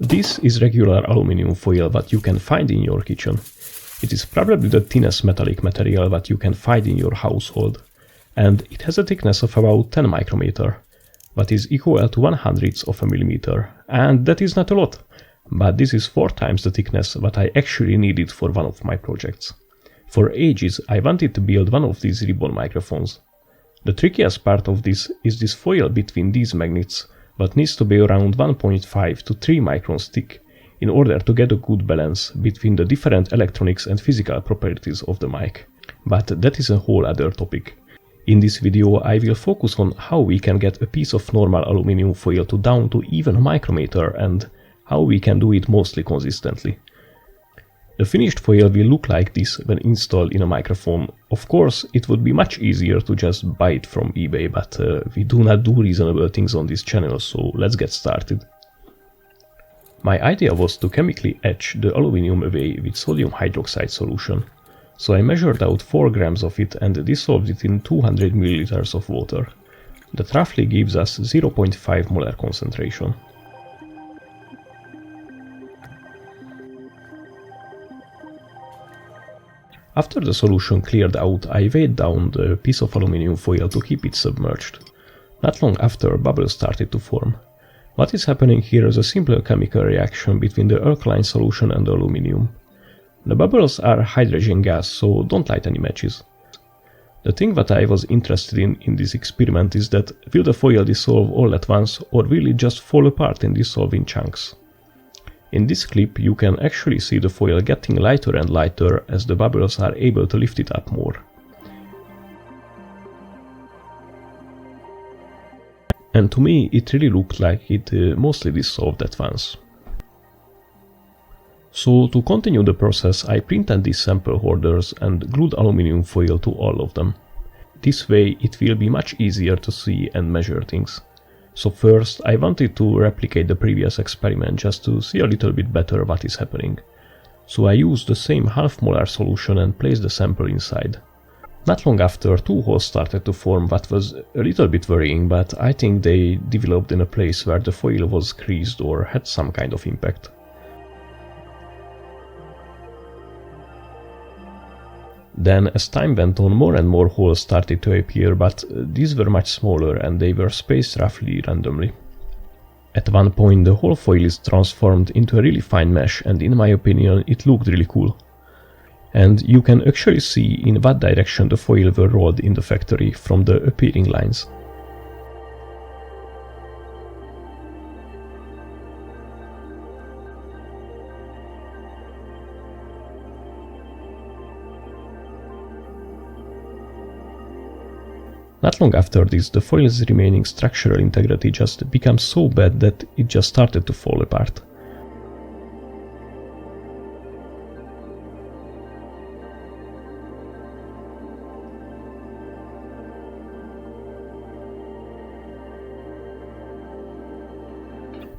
This is regular aluminum foil that you can find in your kitchen. It is probably the thinnest metallic material that you can find in your household, and it has a thickness of about 10 micrometer, that is equal to 1/100th of a millimeter, and that is not a lot, but this is 4 times the thickness that I actually needed for one of my projects. For ages I wanted to build one of these ribbon microphones. The trickiest part of this is this foil between these magnets that needs to be around 1.5 to 3 microns thick in order to get a good balance between the different electronics and physical properties of the mic. But that is a whole other topic. In this video I will focus on how we can get a piece of normal aluminum foil to down to even a micrometer and how we can do it mostly consistently. The finished foil will look like this when installed in a microphone. Of course, it would be much easier to just buy it from eBay, but we do not do reasonable things on this channel, so let's get started. My idea was to chemically etch the aluminum away with sodium hydroxide solution. So I measured out 4 grams of it and dissolved it in 200 milliliters of water. That roughly gives us 0.5 molar concentration. After the solution cleared out, I weighed down the piece of aluminum foil to keep it submerged. Not long after, bubbles started to form. What is happening here is a simple chemical reaction between the alkaline solution and the aluminum. The bubbles are hydrogen gas, so don't light any matches. The thing that I was interested in this experiment is that will the foil dissolve all at once or will it just fall apart and dissolve in chunks? In this clip you can actually see the foil getting lighter and lighter as the bubbles are able to lift it up more. And to me it really looked like it mostly dissolved at once. So to continue the process I printed these sample holders and glued aluminum foil to all of them. This way it will be much easier to see and measure things. So first I wanted to replicate the previous experiment just to see a little bit better what is happening. So I used the same half molar solution and placed the sample inside. Not long after, 2 holes started to form, what was a little bit worrying, but I think they developed in a place where the foil was creased or had some kind of impact. Then, as time went on, more and more holes started to appear, but these were much smaller and they were spaced roughly randomly. At one point the whole foil is transformed into a really fine mesh and in my opinion it looked really cool. And you can actually see in what direction the foil were rolled in the factory from the appearing lines. Not long after this, the foil's remaining structural integrity just becomes so bad that it just started to fall apart.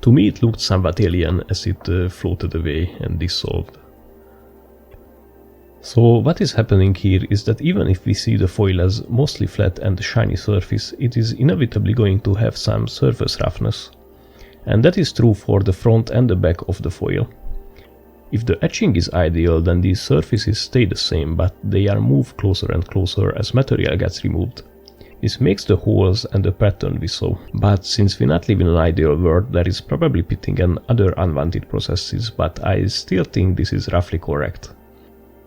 To me it looked somewhat alien as it floated away and dissolved. So what is happening here is that even if we see the foil as mostly flat and shiny surface, it is inevitably going to have some surface roughness. And that is true for the front and the back of the foil. If the etching is ideal, then these surfaces stay the same, but they are moved closer and closer as material gets removed. This makes the holes and the pattern we saw, but since we not live in an ideal world, there is probably pitting and other unwanted processes, but I still think this is roughly correct.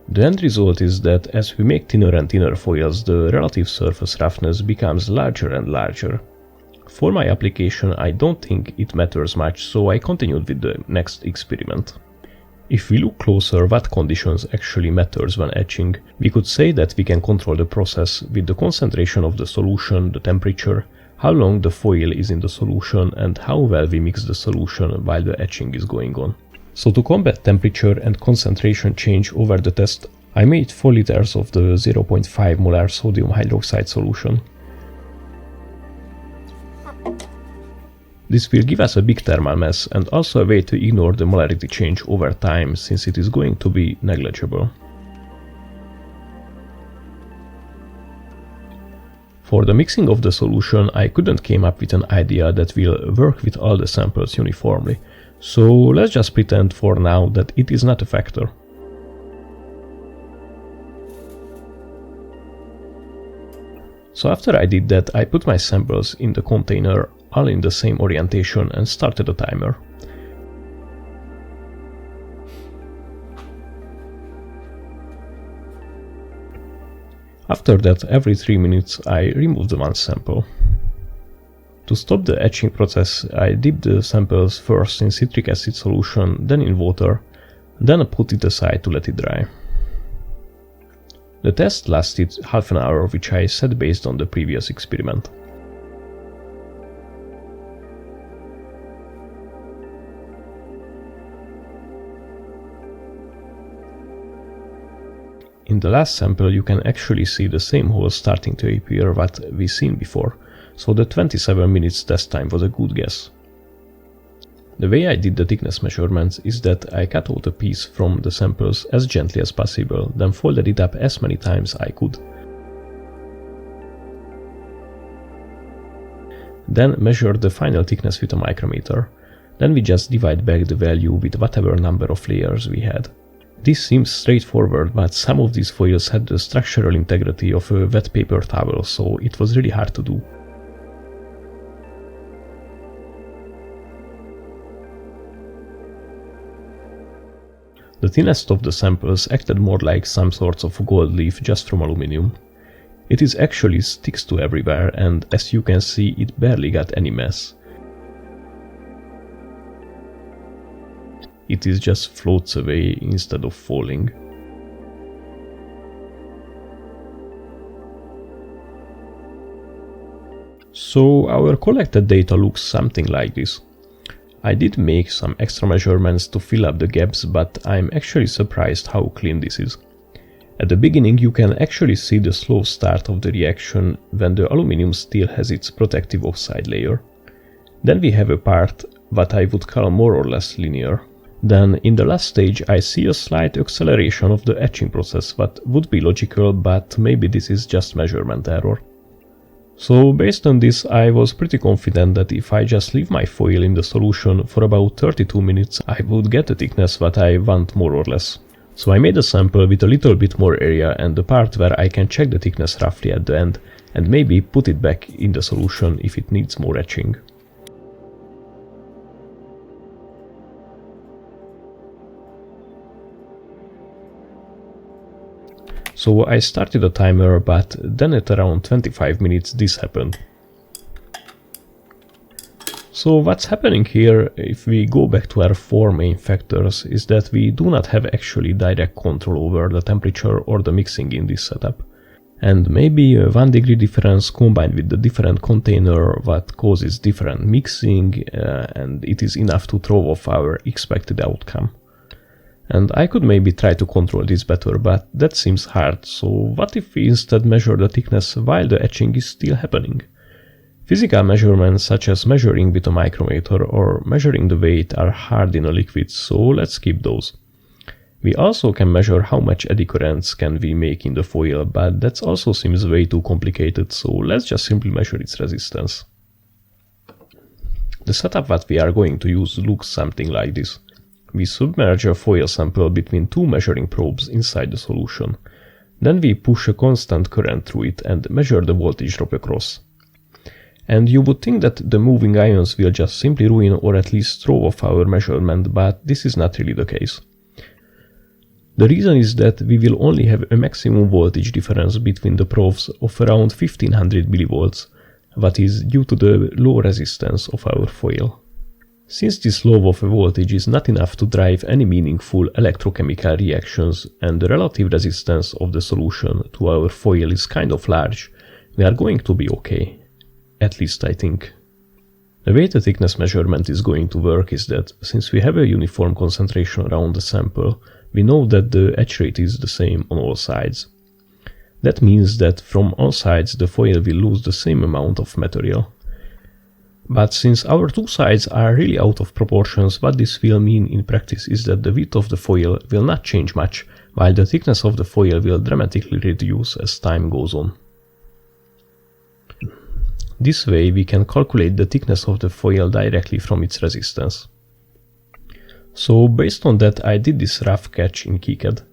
The end result is that as we make thinner and thinner foils, the relative surface roughness becomes larger and larger. For my application I don't think it matters much, so I continued with the next experiment. If we look closer what conditions actually matters when etching, we could say that we can control the process with the concentration of the solution, the temperature, how long the foil is in the solution and how well we mix the solution while the etching is going on. So to combat temperature and concentration change over the test, I made 4 liters of the 0.5 molar sodium hydroxide solution. This will give us a big thermal mass and also a way to ignore the molarity change over time since it is going to be negligible. For the mixing of the solution, I couldn't come up with an idea that will work with all the samples uniformly, So let's just pretend for now that it is not a factor. So after I did that, I put my samples in the container, all in the same orientation, and started a timer. After that, every 3 minutes I removed the one sample. To stop the etching process, I dipped the samples first in citric acid solution, then in water, then put it aside to let it dry. The test lasted half an hour, which I set based on the previous experiment. In the last sample you can actually see the same holes starting to appear what we seen before, so the 27 minutes test time was a good guess. The way I did the thickness measurements is that I cut out a piece from the samples as gently as possible, then folded it up as many times I could. Then measured the final thickness with a micrometer. Then we just divide back the value with whatever number of layers we had. This seems straightforward, but some of these foils had the structural integrity of a wet paper towel, so it was really hard to do. The thinnest of the samples acted more like some sorts of gold leaf just from aluminum. It is actually sticks to everywhere, and as you can see, it barely got any mess. It is just floats away instead of falling. So our collected data looks something like this. I did make some extra measurements to fill up the gaps, but I'm actually surprised how clean this is. At the beginning you can actually see the slow start of the reaction when the aluminum still has its protective oxide layer. Then we have a part what I would call more or less linear. Then in the last stage I see a slight acceleration of the etching process, what would be logical, but maybe this is just measurement error. So based on this, I was pretty confident that if I just leave my foil in the solution for about 32 minutes, I would get the thickness that I want more or less. So I made a sample with a little bit more area and the part where I can check the thickness roughly at the end, and maybe put it back in the solution if it needs more etching. So I started a timer, but then at around 25 minutes this happened. So what's happening here, if we go back to our four main factors, is that we do not have actually direct control over the temperature or the mixing in this setup. And maybe a 1 degree difference combined with the different container what causes different mixing, and it is enough to throw off our expected outcome. And I could maybe try to control this better, but that seems hard, so what if we instead measure the thickness while the etching is still happening? Physical measurements such as measuring with a micrometer or measuring the weight are hard in a liquid, so let's skip those. We also can measure how much eddy currents can we make in the foil, but that also seems way too complicated, so let's just simply measure its resistance. The setup that we are going to use looks something like this. We submerge a foil sample between two measuring probes inside the solution. Then we push a constant current through it and measure the voltage drop across. And you would think that the moving ions will just simply ruin or at least throw off our measurement, but this is not really the case. The reason is that we will only have a maximum voltage difference between the probes of around 1500 millivolts, what is due to the low resistance of our foil. Since this low of a voltage is not enough to drive any meaningful electrochemical reactions and the relative resistance of the solution to our foil is kind of large, we are going to be okay. At least I think. The way the thickness measurement is going to work is that since we have a uniform concentration around the sample, we know that the etch rate is the same on all sides. That means that from all sides the foil will lose the same amount of material. But since our two sides are really out of proportions, what this will mean in practice is that the width of the foil will not change much, while the thickness of the foil will dramatically reduce as time goes on. This way we can calculate the thickness of the foil directly from its resistance. So based on that, I did this rough sketch in KiCad.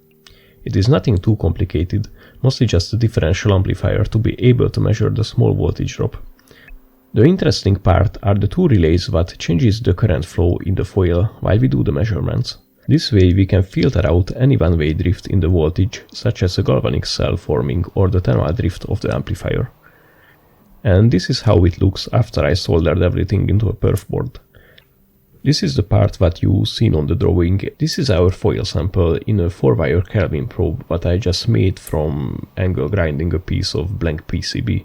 It is nothing too complicated, mostly just a differential amplifier to be able to measure the small voltage drop. The interesting part are the two relays that changes the current flow in the foil while we do the measurements. This way we can filter out any one-way drift in the voltage, such as a galvanic cell forming or the thermal drift of the amplifier. And this is how it looks after I soldered everything into a perf board. This is the part that you seen on the drawing. This is our foil sample in a 4-wire Kelvin probe that I just made from angle grinding a piece of blank PCB.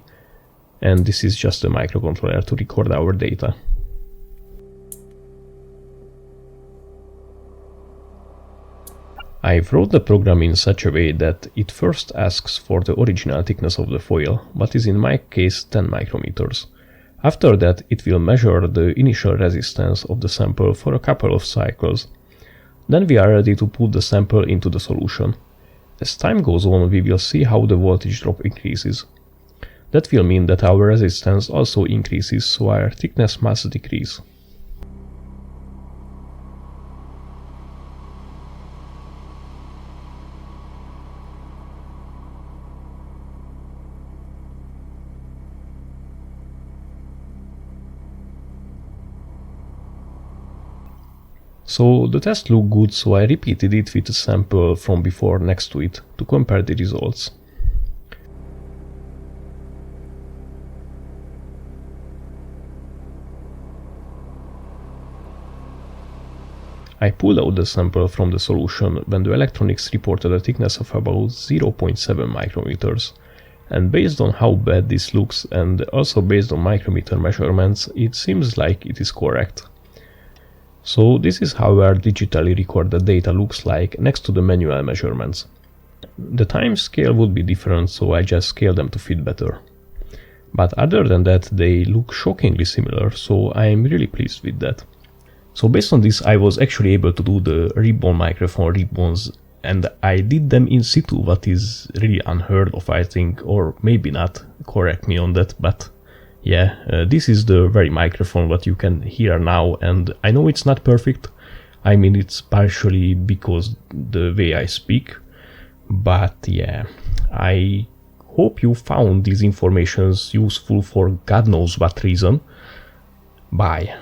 And this is just a microcontroller to record our data. I wrote the program in such a way that it first asks for the original thickness of the foil, but is in my case 10 micrometers. After that, it will measure the initial resistance of the sample for a couple of cycles. Then we are ready to put the sample into the solution. As time goes on, we will see how the voltage drop increases. That will mean that our resistance also increases, so our thickness must decrease. So the test looked good, so I repeated it with a sample from before next to it to compare the results. I pulled out the sample from the solution when the electronics reported a thickness of about 0.7 micrometers. And based on how bad this looks and also based on micrometer measurements, it seems like it is correct. So this is how our digitally recorded data looks like next to the manual measurements. The time scale would be different, so I just scaled them to fit better. But other than that, they look shockingly similar, so I am really pleased with that. So based on this, I was actually able to do the ribbon microphone ribbons, and I did them in situ, what is really unheard of, I think, or maybe not, correct me on that, but yeah, this is the very microphone that you can hear now, and I know it's not perfect. I mean, it's partially because the way I speak, but yeah, I hope you found these informations useful for God knows what reason. Bye.